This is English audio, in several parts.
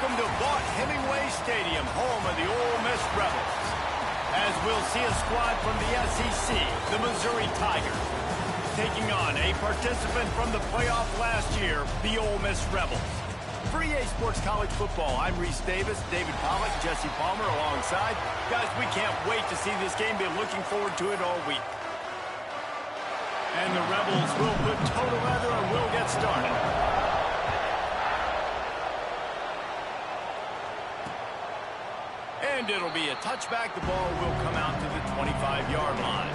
Welcome to Vaught-Hemingway Stadium, home of the Ole Miss Rebels. As we'll see a squad from the SEC, the Missouri Tigers, taking on a participant from the playoff last year, the Ole Miss Rebels. For EA Sports College Football, I'm Reese Davis, David Pollack, Jesse Palmer alongside. Guys, we can't wait to see this game. Been looking forward to it all week. And the Rebels will put toe to leather and will get started. And it'll be a touchback. The ball will come out to the 25-yard line.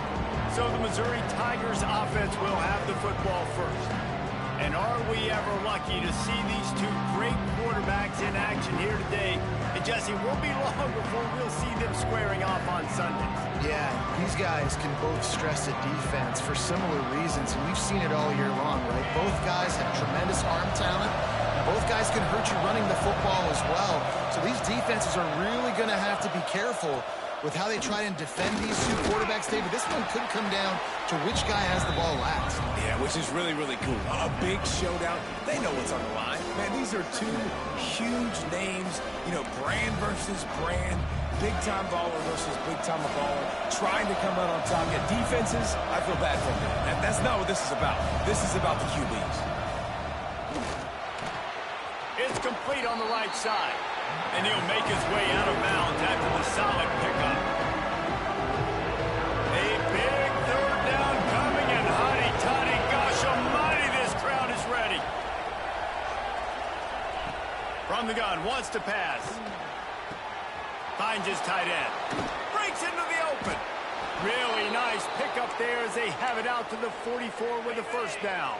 So the Missouri Tigers offense will have the football first. And are we ever lucky to see these two great quarterbacks in action here today? And Jesse, it won't be long before we'll see them squaring off on Sundays. Yeah, these guys can both stress the defense for similar reasons, and we've seen it all year long, right? Both guys have tremendous arm talent. Both guys can hurt you running the football as well. So these defenses are really going to have to be careful with how they try and defend these two quarterbacks, David. This one could come down to which guy has the ball last. Yeah, which is really, really cool. A big showdown. They know what's on the line. Man, these are two huge names. You know, brand versus brand. Big-time baller versus big-time baller. Trying to come out on top. Yeah, defenses, I feel bad for them. That's not what this is about. This is about the QBs. It's complete on the right side. And he'll make his way out of bounds after the solid pickup. A big third down coming, and hotty-toddy, gosh almighty, this crowd is ready. From the gun, wants to pass. Finds his tight end. Breaks into the open. Really nice pickup there as they have it out to the 44 with a first down.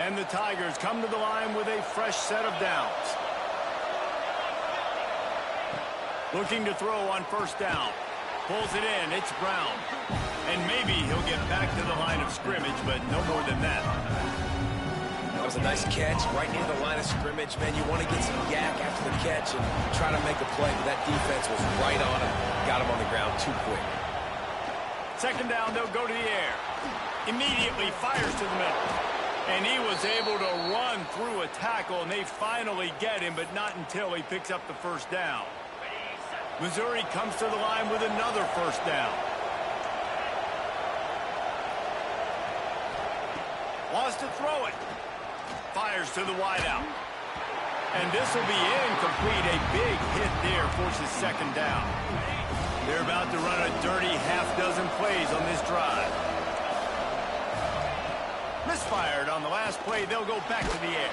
And the Tigers come to the line with a fresh set of downs. Looking to throw on first down. Pulls it in. It's Brown. And maybe he'll get back to the line of scrimmage, but no more than that. That was a nice catch right near the line of scrimmage. Man, you want to get some yak after the catch and try to make a play, but that defense was right on him. Got him on the ground too quick. Second down, they'll go to the air. Immediately fires to the middle. And he was able to run through a tackle, and they finally get him, but not until he picks up the first down. Missouri comes to the line with another first down. Wants to throw it. Fires to the wideout. And this will be incomplete. A big hit there forces second down. They're about to run a dirty half-dozen plays on this drive. Misfired on the last play. They'll go back to the air.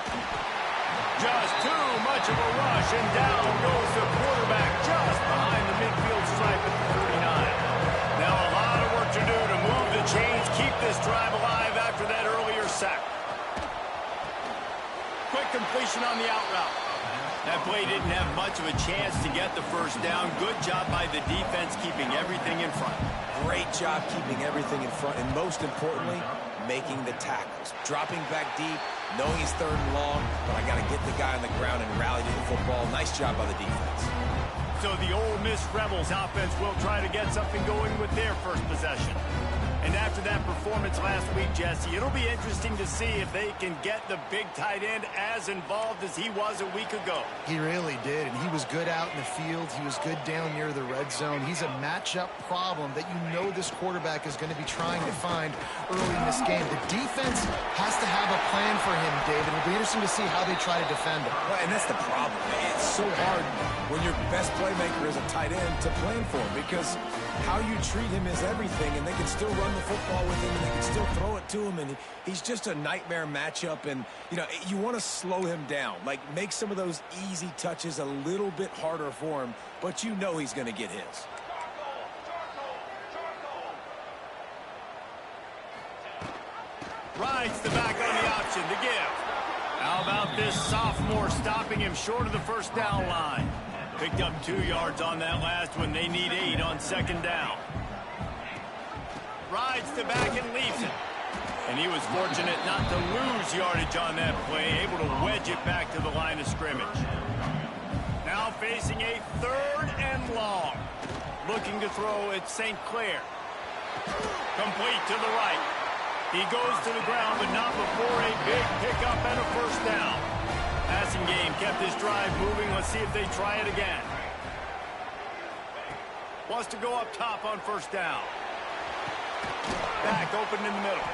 Just too much of a rush, and down goes the quarterback just behind the midfield stripe at the 39. Now a lot of work to do to move the chains, keep this drive alive after that earlier sack. Quick completion on the out route. That play didn't have much of a chance to get the first down. Good job by the defense keeping everything in front. Great job keeping everything in front, and most importantly, making the tackles. Dropping back deep, knowing he's third and long, but I got to get the guy on the ground and rally to the football. Nice job by the defense. So the Ole Miss Rebels offense will try to get something going with their first possession. And after that performance last week, Jesse, it'll be interesting to see if they can get the big tight end as involved as he was a week ago. He really did, and he was good out in the field. He was good down near the red zone. He's a matchup problem that you know this quarterback is going to be trying to find early in this game. The defense has to have a plan for him, David. It'll be interesting to see how they try to defend him. Well, and that's the problem. It's so hard when your best playmaker is a tight end to plan for him, because how you treat him is everything, and they can still run the football with him, and they can still throw it to him, and he's just a nightmare matchup. And you know, you want to slow him down, like make some of those easy touches a little bit harder for him, but you know he's going to get his. Rides the back on the option to give. How about this sophomore stopping him short of the first down line? Picked up 2 yards on that last one. They need 8 on second down. Rides the back and leaves it. And he was fortunate not to lose yardage on that play, able to wedge it back to the line of scrimmage. Now facing a third and long. Looking to throw at St. Clair. Complete to the right. He goes to the ground, but not before a big pickup and a first down. Passing game kept this drive moving. Let's see if they try it again. Wants to go up top on first down. Back open in the middle.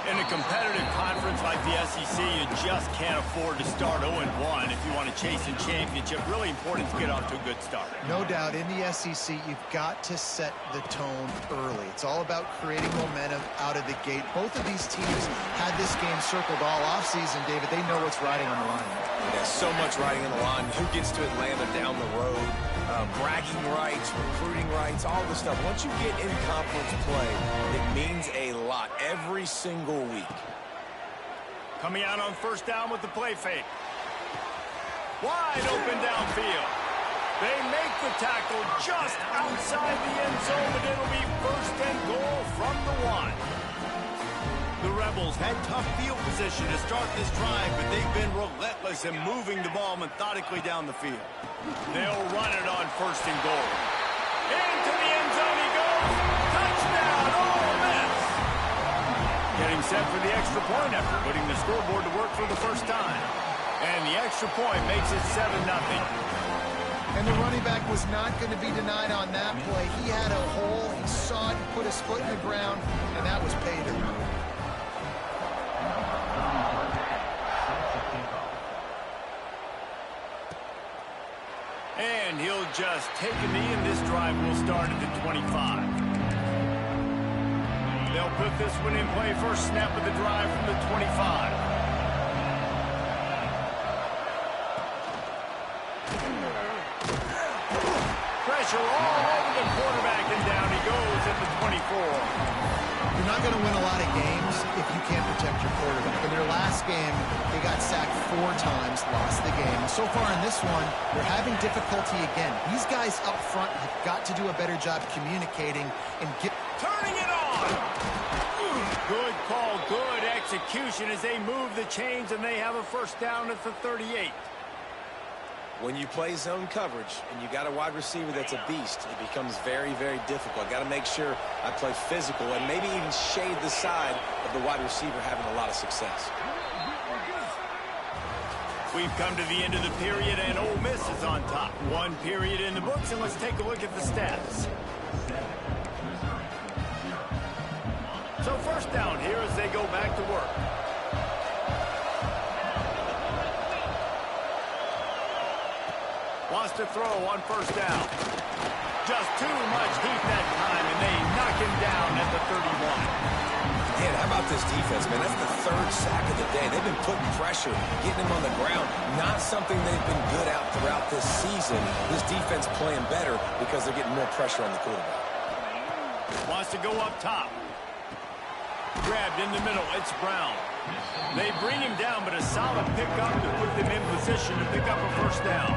In a competitive conference like the SEC, you just can't afford to start 0-1 if you want to chase a championship. Really important to get off to a good start. No doubt, in the SEC, you've got to set the tone early. It's all about creating momentum out of the gate. Both of these teams had this game circled all offseason, David. They know what's riding on the line. Yeah, so much riding on the line. Who gets to Atlanta down the road? Bragging rights, recruiting rights, all this stuff. Once you get in conference play, it means a lot every single week. Coming out on first down with the play fake. Wide open downfield. They make the tackle just outside the end zone, but it'll be first and goal from the 1. The Rebels had tough field position to start this drive, but they've been relentless in moving the ball methodically down the field. They'll run it on first and goal. Into the end zone he goes. Touchdown, Ole Miss. Getting set for the extra point effort, putting the scoreboard to work for the first time. And the extra point makes it 7-0. And the running back was not going to be denied on that play. He had a hole, he saw it, he put his foot in the ground, and that was pay dirt. And he'll just take a knee, and this drive will start at the 25. They'll put this one in play. First snap of the drive from the 25. Pressure all over the quarterback, and down he goes at the 24. You're not going to win a lot of games if you can't protect your quarterback. In their last game, they got sacked 4 times, lost the game. So far in this one, they're having difficulty again. These guys up front have got to do a better job communicating and turning it on. Good call, good execution as they move the chains, and they have a first down at the 38. When you play zone coverage and you got a wide receiver that's a beast, it becomes very, very difficult. Got to make sure I play physical and maybe even shade the side of the wide receiver having a lot of success. We've come to the end of the period, and Ole Miss is on top. 1 period in the books, and let's take a look at the stats. So first down here as they go back to work. Wants to throw on first down. Just too much heat that time, and they knock him down at the 31. Man, how about this defense, man? That's the 3rd sack of the day. They've been putting pressure, getting him on the ground. Not something they've been good at throughout this season. This defense playing better because they're getting more pressure on the quarterback. Wants to go up top. Grabbed in the middle. It's Brown. They bring him down, but a solid pickup to put them in position to pick up a first down.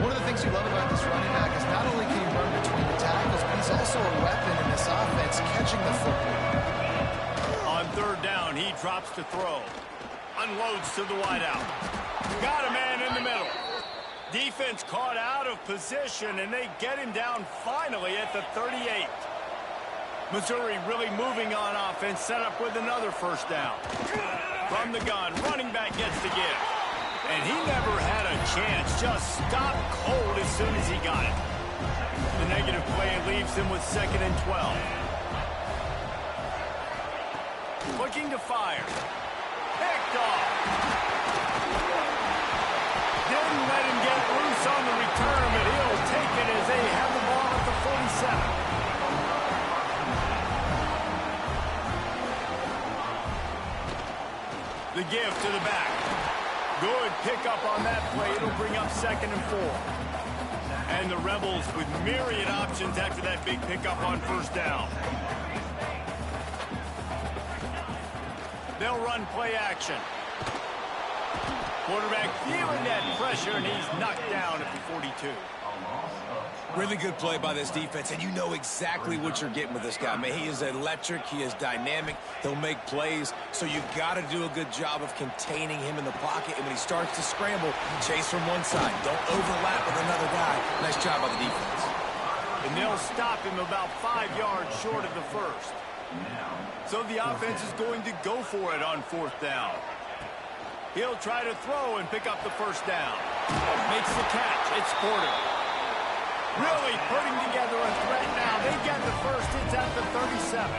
One of the things you love about this running back is not only can he run between the tackles, but he's also a weapon in this offense, catching the football. On third down, he drops to throw. Unloads to the wideout. Got a man in the middle. Defense caught out of position, and they get him down finally at the 38. Missouri really moving on offense, set up with another first down. From the gun, running back gets to give. And he never had a chance, just stopped cold as soon as he got it. The negative play leaves him with 2nd and 12. Looking to fire. Picked off. Didn't let him get loose on the return, but he'll take it as they have the ball at the 47. The give to the back. Good pickup on that play. It'll bring up 2nd and 4. And the Rebels with myriad options after that big pickup on first down. They'll run play action. Quarterback feeling that pressure, and he's knocked down at the 42. Really good play by this defense, and you know exactly what you're getting with this guy. Man, he is electric. He is dynamic. He'll make plays, so you got to do a good job of containing him in the pocket. And when he starts to scramble, chase from one side. Don't overlap with another guy. Nice job by the defense. And they'll stop him about 5 yards short of the first. So the offense is going to go for it on 4th down. He'll try to throw and pick up the first down. Makes the catch. It's Porter. Really putting together a threat now. They get the first. It's at the 37.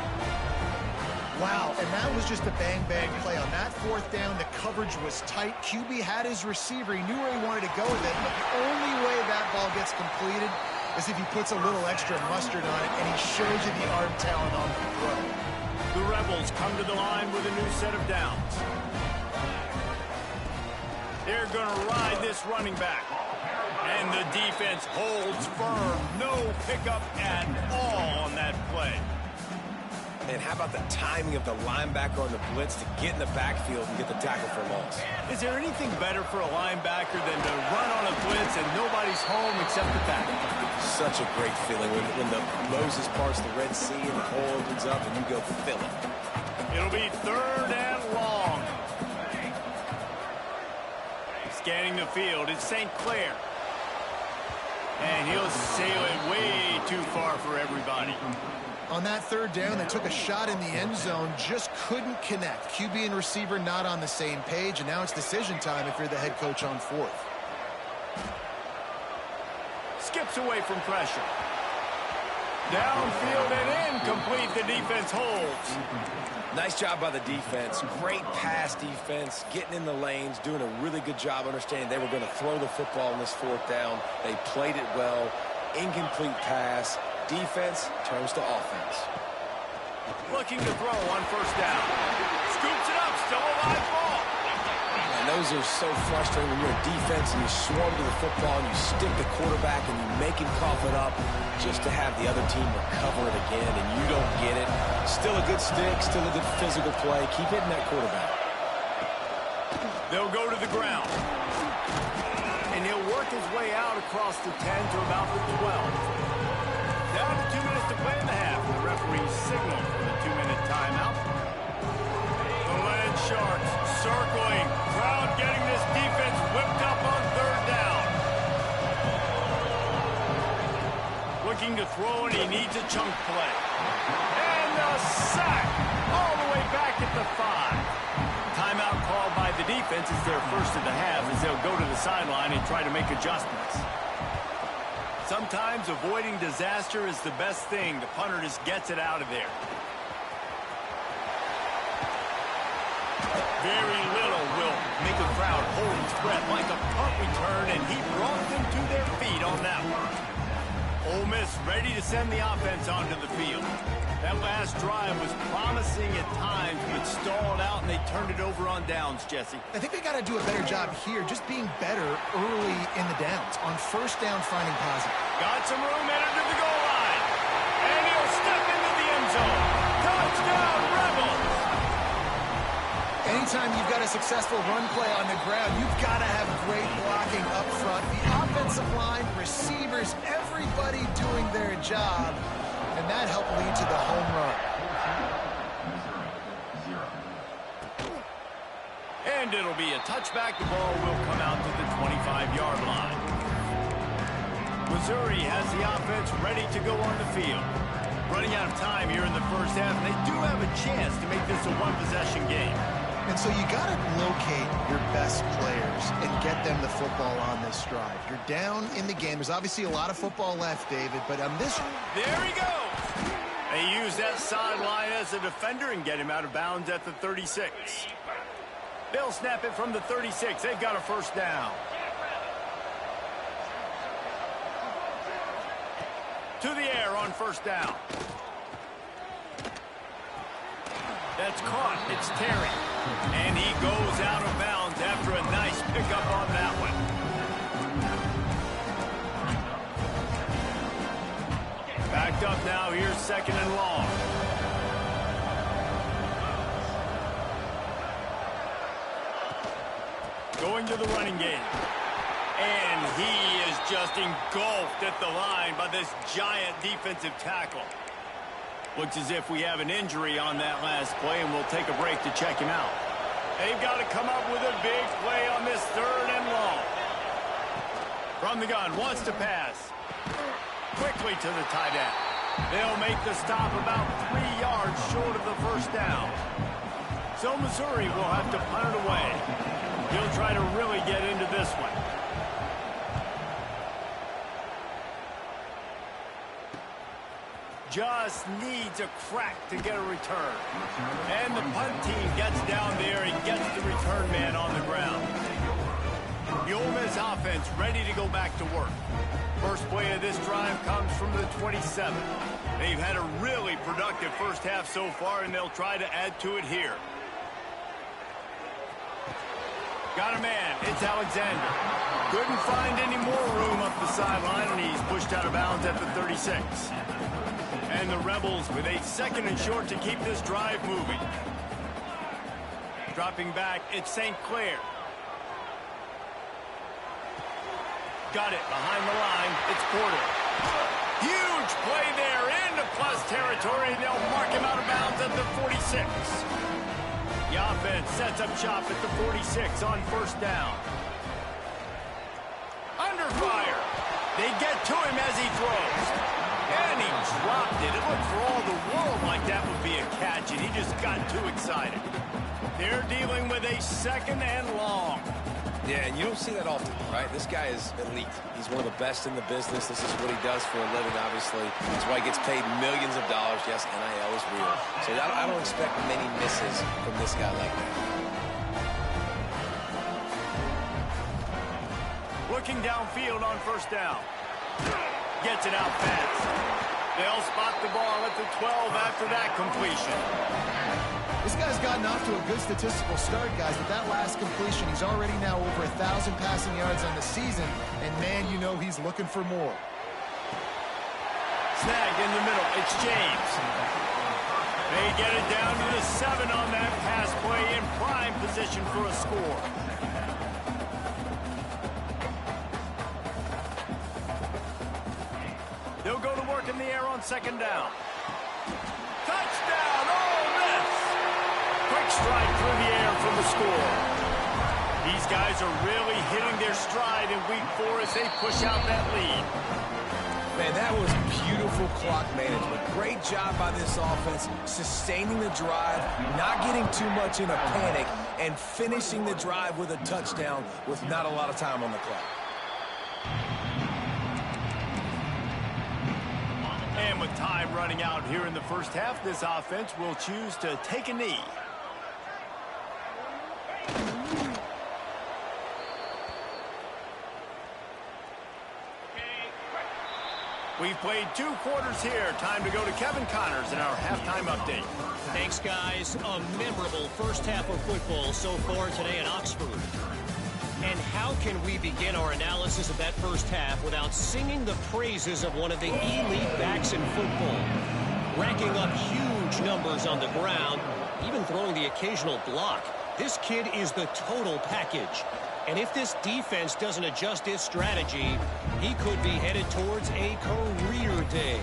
Wow, and that was just a bang-bang play. On that fourth down, the coverage was tight. QB had his receiver. He knew where he wanted to go with it, but the only way that ball gets completed is if he puts a little extra mustard on it, and he shows you the arm talent on the throw. The Rebels come to the line with a new set of downs. They're going to ride this running back. And the defense holds firm. No pickup at all on that play. And how about the timing of the linebacker on the blitz to get in the backfield and get the tackle for loss? Is there anything better for a linebacker than to run on a blitz and nobody's home except the tackle? Such a great feeling when the Moses parts the Red Sea and the hole opens up and you go fill it. It'll be 3rd and long. Scanning the field, it's St. Clair. And he'll sail it way too far for everybody. On that 3rd down, they took a shot in the end zone, just couldn't connect. QB and receiver not on the same page, and now it's decision time if you're the head coach on 4th. Skips away from pressure. Downfield and incomplete. The defense holds. Nice job by the defense. Great pass defense, getting in the lanes, doing a really good job understanding they were going to throw the football on this 4th down. They played it well. Incomplete pass. Defense turns to offense. Looking to throw on 1st down. Scoops it up. Still a live ball. And those are so frustrating when you're a defense and you swarm to the football and you stick the quarterback and you make him cough it up just to have the other team recover it again and you don't get it. Still a good stick, still a good physical play. Keep hitting that quarterback. They'll go to the ground. And he'll work his way out across the 10 to about the 12. Down to 2 minutes to play in the half. The referee signaled for the 2-minute timeout. The Land Sharks circling. Crowd getting this defense whipped up on 3rd down. Looking to throw, and he needs a chunk play. And a sack all the way back at the 5. Timeout called by the defense is their first of the half as they'll go to the sideline and try to make adjustments. Sometimes avoiding disaster is the best thing. The punter just gets it out of there. Very little will make a crowd hold its breath like a punt return, and he brought them to their feet on that one. Ole Miss ready to send the offense onto the field. That last drive was promising at times, but stalled out, and they turned it over on downs, Jesse. I think they got to do a better job here, just being better early in the downs. On 1st down, finding positive. Got some room, headed to the goal line. And he'll step into the end zone. Touchdown, Rebels! Anytime you've got a successful run play on the ground, you've got to have great blocking up front. The offensive line, receivers, everybody doing their job. And that helped lead to the home run. And it'll be a touchback. The ball will come out to the 25-yard line. Missouri has the offense ready to go on the field. Running out of time here in the first half, and they do have a chance to make this a one-possession game. And so you got to locate your best players and get them the football on this drive. You're down in the game. There's obviously a lot of football left, David, but on this... There he goes! They use that sideline as a defender and get him out of bounds at the 36. They'll snap it from the 36. They've got a 1st down. To the air on 1st down. That's caught. It's Terry. And he goes out of bounds after a nice pickup on that one. Backed up now. Here's 2nd and long. Going to the running game. And he is just engulfed at the line by this giant defensive tackle. Looks as if we have an injury on that last play, and we'll take a break to check him out. They've got to come up with a big play on this 3rd and long. From the gun, wants to pass. Quickly to the tight end. They'll make the stop about 3 yards short of the 1st down. So Missouri will have to punt it away. He'll try to really get into this one. Just needs a crack to get a return. And the punt team gets down there and gets the return man on the ground. The Ole Miss offense ready to go back to work. First play of this drive comes from the 27. They've had a really productive first half so far, and they'll try to add to it here. Got a man. It's Alexander. Couldn't find any more room up the sideline, and he's pushed out of bounds at the 36. And the Rebels with a 2nd and short to keep this drive moving. Dropping back, it's St. Clair. Got it behind the line. It's Porter. Huge play there into plus territory, and they'll mark him out of bounds at the 46. The offense sets up shop at the 46 on first down. Under fire. They get to him as he throws. And he dropped it. It looked for all the world like that would be a catch, and he just got too excited. They're dealing with a 2nd and long. Yeah, and you don't see that often, right? This guy is elite. He's one of the best in the business. This is what he does for a living, obviously. That's why he gets paid millions of dollars. Yes, NIL is real. So I don't expect many misses from this guy like that. Looking downfield on first down. Gets it out fast. They'll spot the ball at the 12 after that completion. This guy's gotten off to a good statistical start, guys. With that last completion, he's already now over 1,000 passing yards on the season. And, man, you know he's looking for more. Snagged in the middle. It's James. They get it down to the 7 on that pass play in prime position for a score. They'll go to work in the air on 2nd down. Touchdown, Ole Miss! Quick strike through the air for the score. These guys are really hitting their stride in week 4 as they push out that lead. Man, that was beautiful clock management. Great job by this offense, sustaining the drive, not getting too much in a panic, and finishing the drive with a touchdown with not a lot of time on the clock. And with time running out here in the first half, this offense will choose to take a knee. We've played 2 quarters here. Time to go to Kevin Connors in our halftime update. Thanks, guys. A memorable first half of football so far today in Oxford. And how can we begin our analysis of that first half without singing the praises of one of the elite backs in football? Racking up huge numbers on the ground, even throwing the occasional block. This kid is the total package. And if this defense doesn't adjust its strategy, he could be headed towards a career day.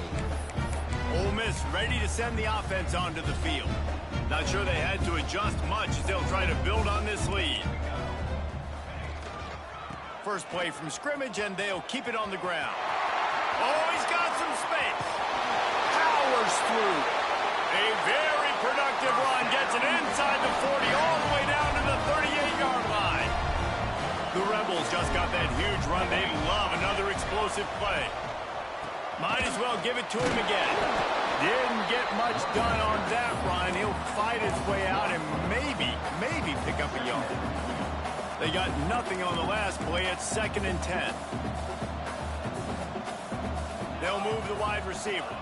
Ole Miss ready to send the offense onto the field. Not sure they had to adjust much as they'll try to build on this lead. First play from scrimmage, and they'll keep it on the ground. Oh, he's got some space. Powers through. A very productive run. Gets it inside the 40, all the way down to the 38-yard line. The Rebels just got that huge run. They love another explosive play. Might as well give it to him again. Didn't get much done on that run. He'll fight his way out and maybe pick up a yard. They got nothing on the last play. It's 2nd and 10. They'll move the wide receiver.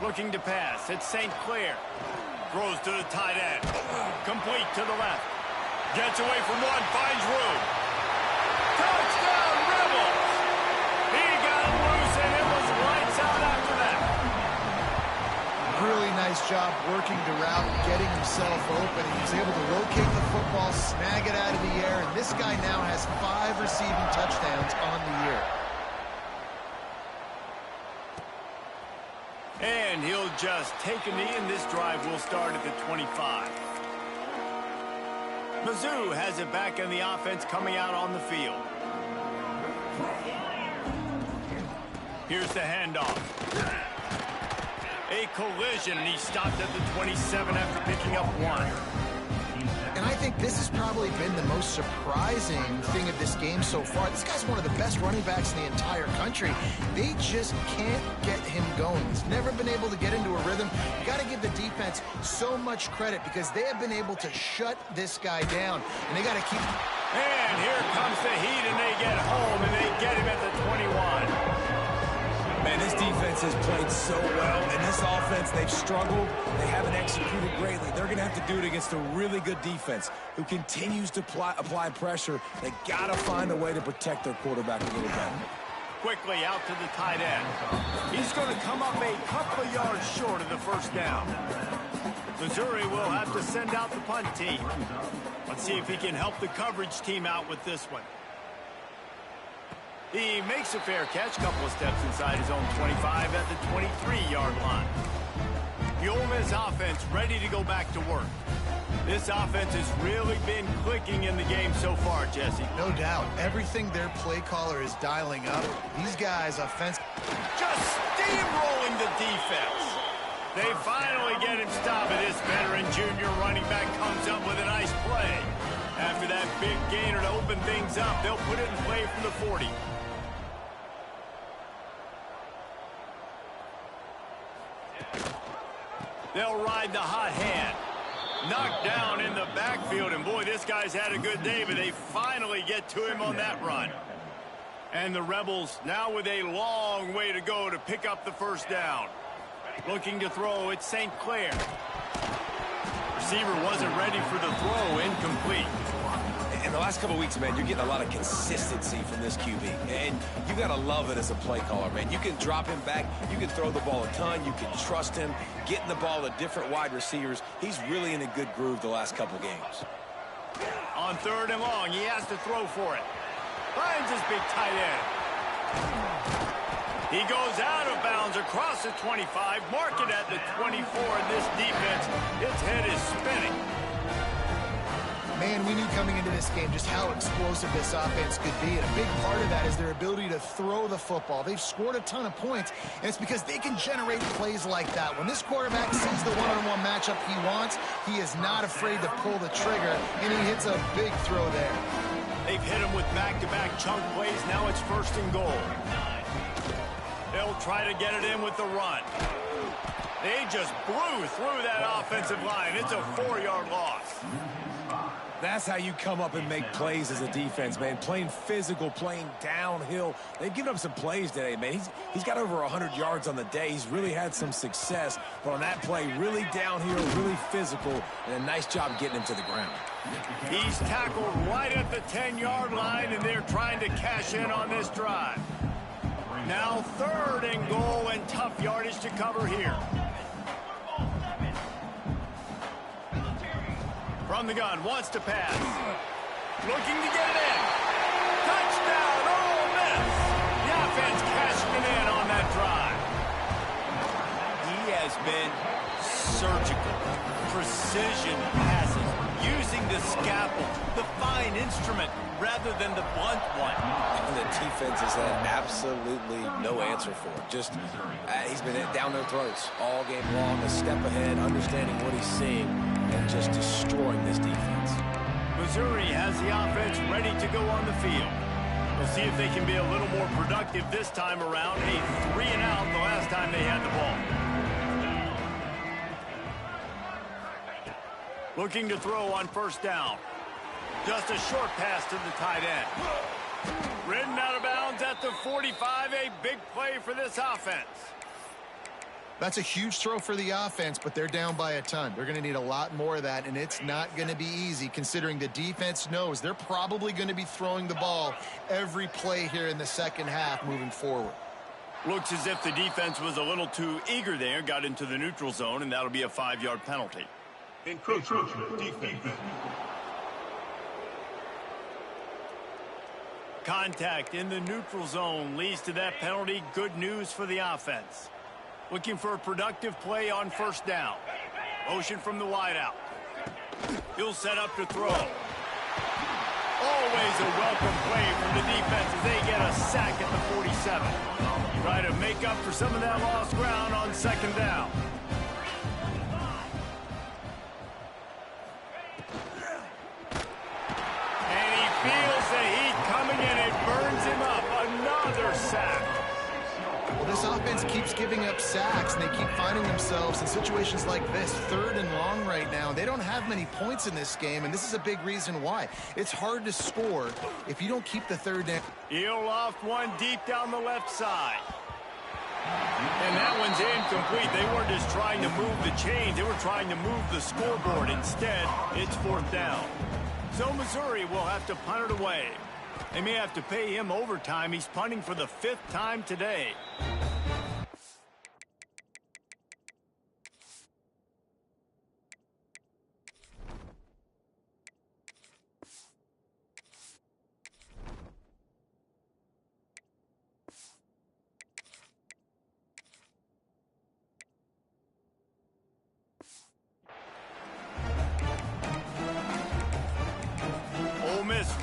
Looking to pass. It's St. Clair. Throws to the tight end. Complete to the left. Gets away from one. Finds room. Touchdown, Rebels! He got loose, and it was lights out after that. Really nice job working the route, getting himself open. He was able to locate the football, snag it out of the air, and this guy now has 5 receiving touchdowns on the year. And he'll just take a knee, and this drive will start at the 25. Mizzou has it back, and the offense coming out on the field. Here's the handoff. A collision, and he stopped at the 27 after picking up 1. And I think this has probably been the most surprising thing of this game so far. This guy's one of the best running backs in the entire country. They just can't get him going. He's never been able to get into a rhythm. You got to give the defense so much credit because they have been able to shut this guy down, and they got to keep... And here comes the heat, and they get home, and they get him at the 21. Man, this defense has played so well, and this offense, they've struggled. They haven't executed greatly. They're going to have to do it against a really good defense who continues to apply pressure. They got to find a way to protect their quarterback a little better. Quickly out to the tight end. He's going to come up a couple of yards short of the first down. Missouri will have to send out the punt team. Let's see if he can help the coverage team out with this one. He makes a fair catch, couple of steps inside his own 25 at the 23-yard line. The Ole Miss offense ready to go back to work. This offense has really been clicking in the game so far, Jesse. No doubt. Everything their play caller is dialing up. These guys, offense... Just steamrolling the defense. They finally get him stopped. This veteran junior running back comes up with a nice play. After that big gainer to open things up, they'll put it in play from the 40. They'll ride the hot hand. Knocked down in the backfield, and boy, this guy's had a good day, but they finally get to him on that run. And the Rebels now with a long way to go to pick up the first down. Looking to throw, it's St. Clair. Receiver wasn't ready for the throw, incomplete. In the last couple of weeks, man, you're getting a lot of consistency from this QB. And you got to love it as a play caller, man. You can drop him back. You can throw the ball a ton. You can trust him. Getting the ball to different wide receivers. He's really in a good groove the last couple games. On 3rd and long, he has to throw for it. Finds his big tight end. He goes out of bounds across the 25, mark it at the 24, and this defense, its head is spinning. Man, we knew coming into this game just how explosive this offense could be, and a big part of that is their ability to throw the football. They've scored a ton of points, and it's because they can generate plays like that. When this quarterback sees the one-on-one matchup he wants, he is not afraid to pull the trigger, and he hits a big throw there. They've hit him with back-to-back chunk plays. Now it's 1st and goal. They'll try to get it in with the run. They just blew through that offensive line. It's a 4-yard loss. That's how you come up and make plays as a defense, man. Playing physical, playing downhill. They've given up some plays today, man. He's got over 100 yards on the day. He's really had some success. But on that play, really downhill, really physical, and a nice job getting him to the ground. He's tackled right at the 10-yard line, and they're trying to cash in on this drive. Now 3rd and goal, and tough yardage to cover here. From the gun, wants to pass. Looking to get it in. Touchdown, Ole Miss. The offense cashing it in on that drive. He has been surgical, precision passing, using the scalpel, the fine instrument, rather than the blunt one. And the defense has had absolutely no answer for it. Just, he's been down their throats all game long, a step ahead, understanding what he's seeing, and just destroying this defense. Missouri has the offense ready to go on the field. We'll see if they can be a little more productive this time around. A 3-and-out the last time they had the ball. Looking to throw on 1st down. Just a short pass to the tight end. Ridden out of bounds at the 45. A big play for this offense. That's a huge throw for the offense, but they're down by a ton. They're going to need a lot more of that, and it's not going to be easy considering the defense knows they're probably going to be throwing the ball every play here in the second half moving forward. Looks as if the defense was a little too eager there, got into the neutral zone, and that'll be a 5-yard penalty. Encroachment defense. Contact in the neutral zone leads to that penalty. Good news for the offense. Looking for a productive play on 1st down. Motion from the wideout. He'll set up to throw. Always a welcome play from the defense as they get a sack at the 47. Try to make up for some of that lost ground on 2nd down. this offense keeps giving up sacks, and they keep finding themselves in situations like this, 3rd and long right now. They don't have many points in this game, and this is a big reason why. It's hard to score if you don't keep the 3rd down. He'll loft one deep down the left side. And that one's incomplete. They weren't just trying to move the chains. They were trying to move the scoreboard. Instead, it's 4th down. So Missouri will have to punt it away. They may have to pay him overtime. He's punting for the 5th time today.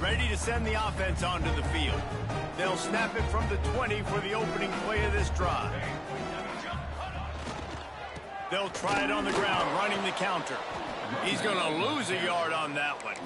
Ready to send the offense onto the field. They'll snap it from the 20 for the opening play of this drive. They'll try it on the ground, running the counter. He's going to lose a yard on that one.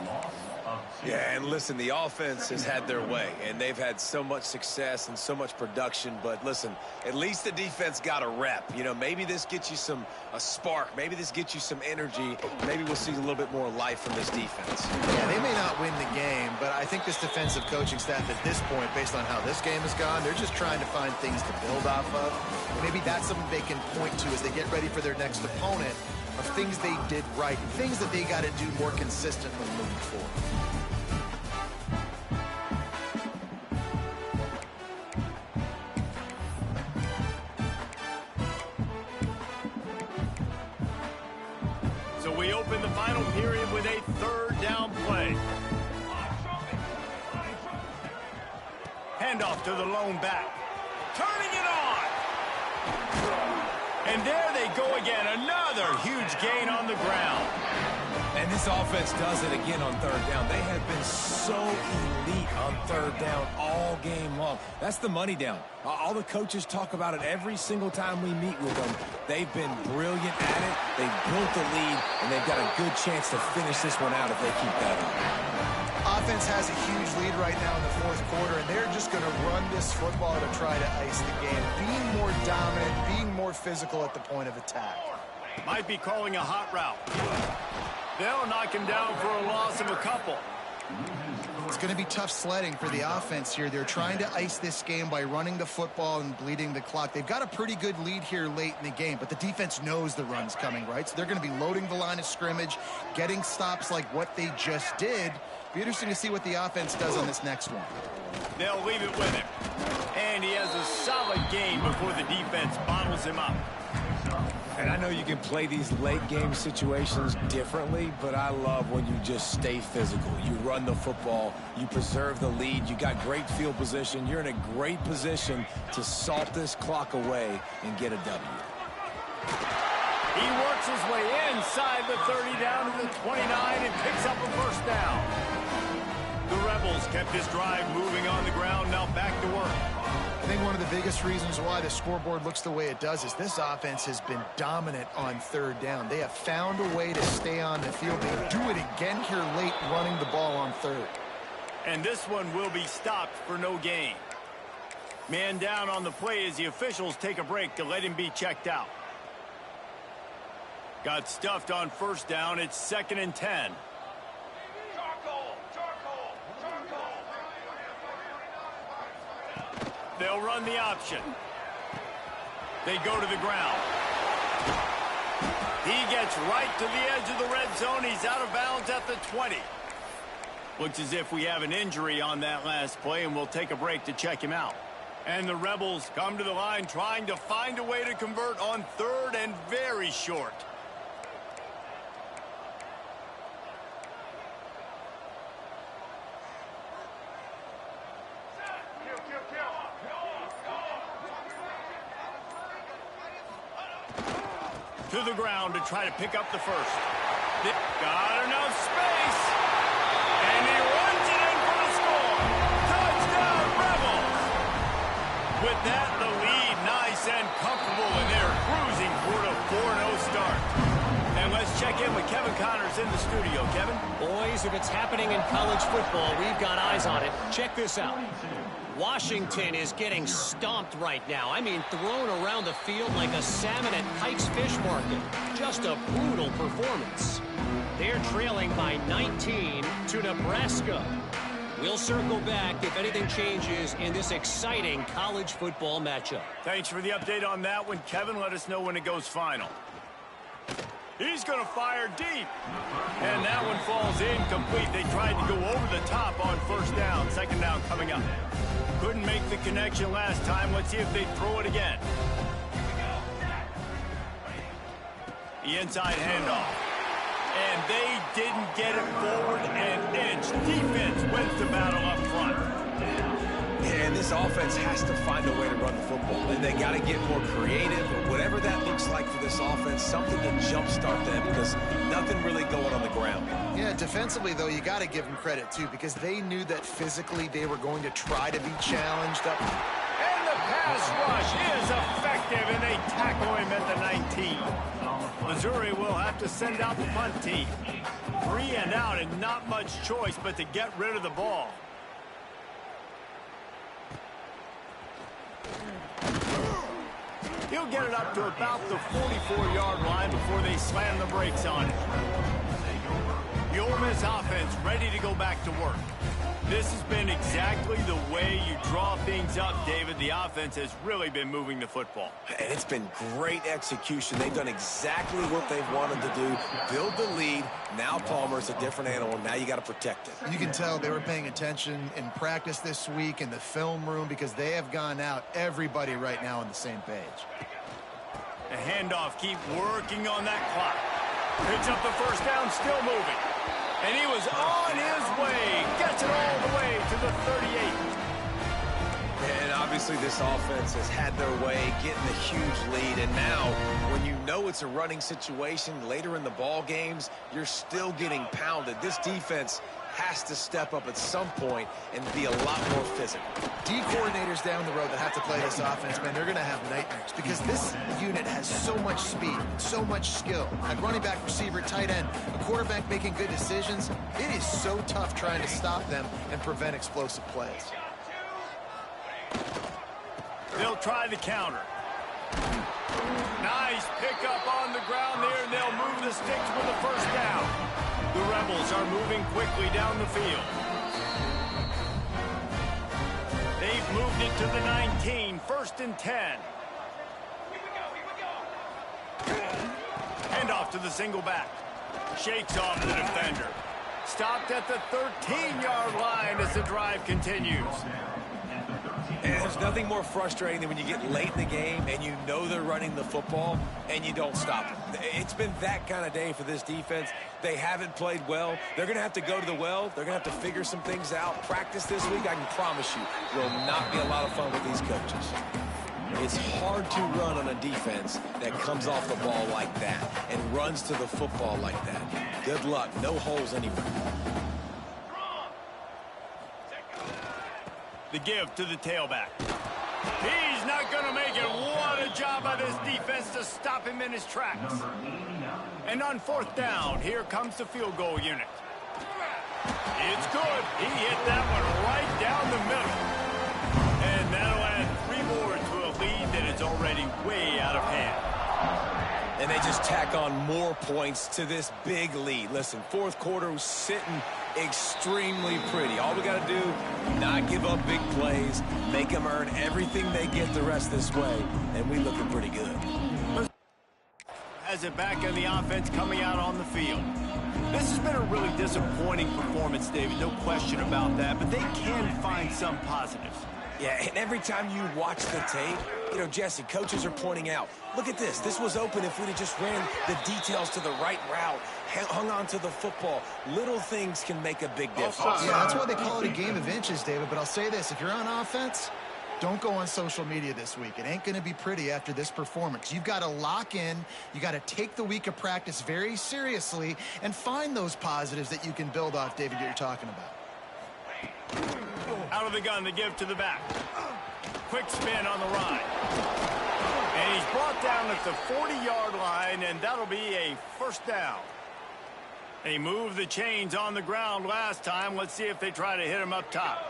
Yeah, and listen, the offense has had their way, and they've had so much success and so much production. But listen, at least the defense got a rep. You know, maybe this gets you a spark. Maybe this gets you some energy. Maybe we'll see a little bit more life from this defense. Yeah, they may not win the game, but I think this defensive coaching staff at this point, based on how this game has gone, they're just trying to find things to build off of. And maybe that's something they can point to as they get ready for their next opponent, of things they did right, things that they got to do more consistently moving forward. So we open the final period with a 3rd down play. Handoff to the lone back. Turning it on. And there they go again. Another huge gain on the ground. And this offense does it again on 3rd down. They have been so elite on 3rd down all game long. That's the money down. All the coaches talk about it every single time we meet with them. They've been brilliant at it. They've built the lead, and they've got a good chance to finish this one out if they keep that up. Offense has a huge lead right now in the 4th quarter, and they're just going to run this football to try to ice the game. Being more dominant, being more physical at the point of attack. Might be calling a hot route. They'll knock him down for a loss of a couple. It's going to be tough sledding for the offense here. They're trying to ice this game by running the football and bleeding the clock. They've got a pretty good lead here late in the game, but the defense knows the run's coming, right? So they're going to be loading the line of scrimmage, getting stops like what they just did. Be interesting to see what the offense does on this next one. They'll leave it with him. And he has a solid game before the defense bottles him up. And I know you can play these late game situations differently, but I love when you just stay physical. You run the football, you preserve the lead, you got great field position, you're in a great position to salt this clock away and get a W. He works his way inside the 30 down to the 29 and picks up a 1st down. The Rebels kept this drive moving on the ground, now back to work. I think one of the biggest reasons why the scoreboard looks the way it does is this offense has been dominant on 3rd down. They have found a way to stay on the field. They do it again here late, running the ball on 3rd. And this one will be stopped for no gain. Man down on the play as the officials take a break to let him be checked out. Got stuffed on 1st down. It's 2nd and 10. They'll run the option. They go to the ground. He gets right to the edge of the red zone. He's out of bounds at the 20. Looks as if we have an injury on that last play, and we'll take a break to check him out. And the Rebels come to the line trying to find a way to convert on 3rd and very short. To the ground to try to pick up the 1st. Got enough space. And he runs it in for the score. Touchdown, Rebels. With that, the lead nice and comfortable, and they're cruising toward a 4-0 start. And let's check in with Kevin Connors in the studio. Kevin? Boys, if it's happening in college football, we've got eyes on it. Check this out. Washington is getting stomped right now. I mean, thrown around the field like a salmon at Pike's Fish Market. Just a brutal performance. They're trailing by 19 to Nebraska. We'll circle back if anything changes in this exciting college football matchup. Thanks for the update on that one, Kevin. Let us know when it goes final. He's going to fire deep. And that one falls incomplete. They tried to go over the top on first down. Second down coming up. Couldn't make the connection last time. Let's see if they throw it again. The inside handoff. And they didn't get it forward an inch. Defense wins the battle up front. Yeah, and this offense has to find a way to run the football. And they got to get more creative, or whatever that looks like for this offense, something to jumpstart them, because nothing really going on the ground. Yeah, defensively, though, you got to give them credit, too, because they knew that physically they were going to try to be challenged up. And the pass rush is effective, and they tackle him at the 19. Missouri will have to send out the punt team. 3 and out, and not much choice but to get rid of the ball. He'll get it up to about the 44-yard line before they slam the brakes on it. The Ole Miss offense ready to go back to work. This has been exactly the way you draw things up, David. The offense has really been moving the football. And it's been great execution. They've done exactly what they've wanted to do. Build the lead. Now Palmer's a different animal. Now you got to protect it. You can tell they were paying attention in practice this week in the film room, because they have gone out, everybody right now on the same page. The handoff, keep working on that clock. Picks up the first down, still moving. And he was on his way. Gets it all the way to the 38. And obviously this offense has had their way, getting a huge lead. And now, when you know it's a running situation later in the ball games, you're still getting pounded. This defense has to step up at some point and be a lot more physical. D coordinators down the road that have to play this offense, man, they're going to have nightmares, because this unit has so much speed, so much skill. At running back, receiver, tight end, a quarterback making good decisions. It is so tough trying to stop them and prevent explosive plays. They'll try the counter. Nice pickup on the ground there, and they'll move the sticks with the first down. The Rebels are moving quickly down the field. They've moved it to the 19, 1st and 10. Hand off to the single back. Shakes off the defender. Stopped at the 13-yard line as the drive continues. And there's nothing more frustrating than when you get late in the game and you know they're running the football and you don't stop them. It's been that kind of day for this defense. They haven't played well. They're going to have to go to the well. They're going to have to figure some things out. Practice this week, I can promise you, will not be a lot of fun with these coaches. It's hard to run on a defense that comes off the ball like that and runs to the football like that. Good luck. No holes anywhere. The give to the tailback. He's not going to make it. What a job by this defense to stop him in his tracks. And on 4th down, here comes the field goal unit. It's good. He hit that one right down the middle. And that'll add 3 more to a lead that is already way out of hand. And they just tack on more points to this big lead. Listen, 4th quarter was sitting extremely pretty. All we got to do, not give up big plays, make them earn everything they get the rest of this way, and we looking pretty good. Has it back on the offense coming out on the field. This has been a really disappointing performance, David, no question about that, but they can find some positives. Yeah, and every time you watch the tape, you know, Jesse, coaches are pointing out, look at this. This was open if we'd have just ran the details to the right route, hung on to the football. Little things can make a big difference. Yeah, that's why they call it a game of inches, David. But I'll say this, if you're on offense, don't go on social media this week. It ain't going to be pretty after this performance. You've got to lock in. You got to take the week of practice very seriously and find those positives that you can build off, David, that you're talking about. Out of the gun to give to the back. Quick spin on the ride. And he's brought down at the 40-yard line, and that'll be a 1st down. They moved the chains on the ground last time. Let's see if they try to hit him up top.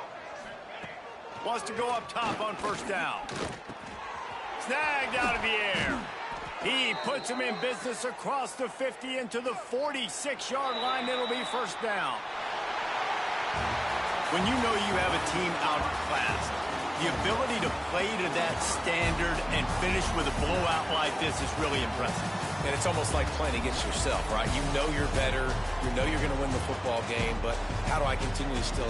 Wants to go up top on first down. Snagged out of the air. He puts him in business across the 50 into the 46-yard line. It'll be first down. When you know you have a team outclassed, the ability to play to that standard and finish with a blowout like this is really impressive. And it's almost like playing against yourself, right? You know you're better. You know you're going to win the football game, but how do I continue to still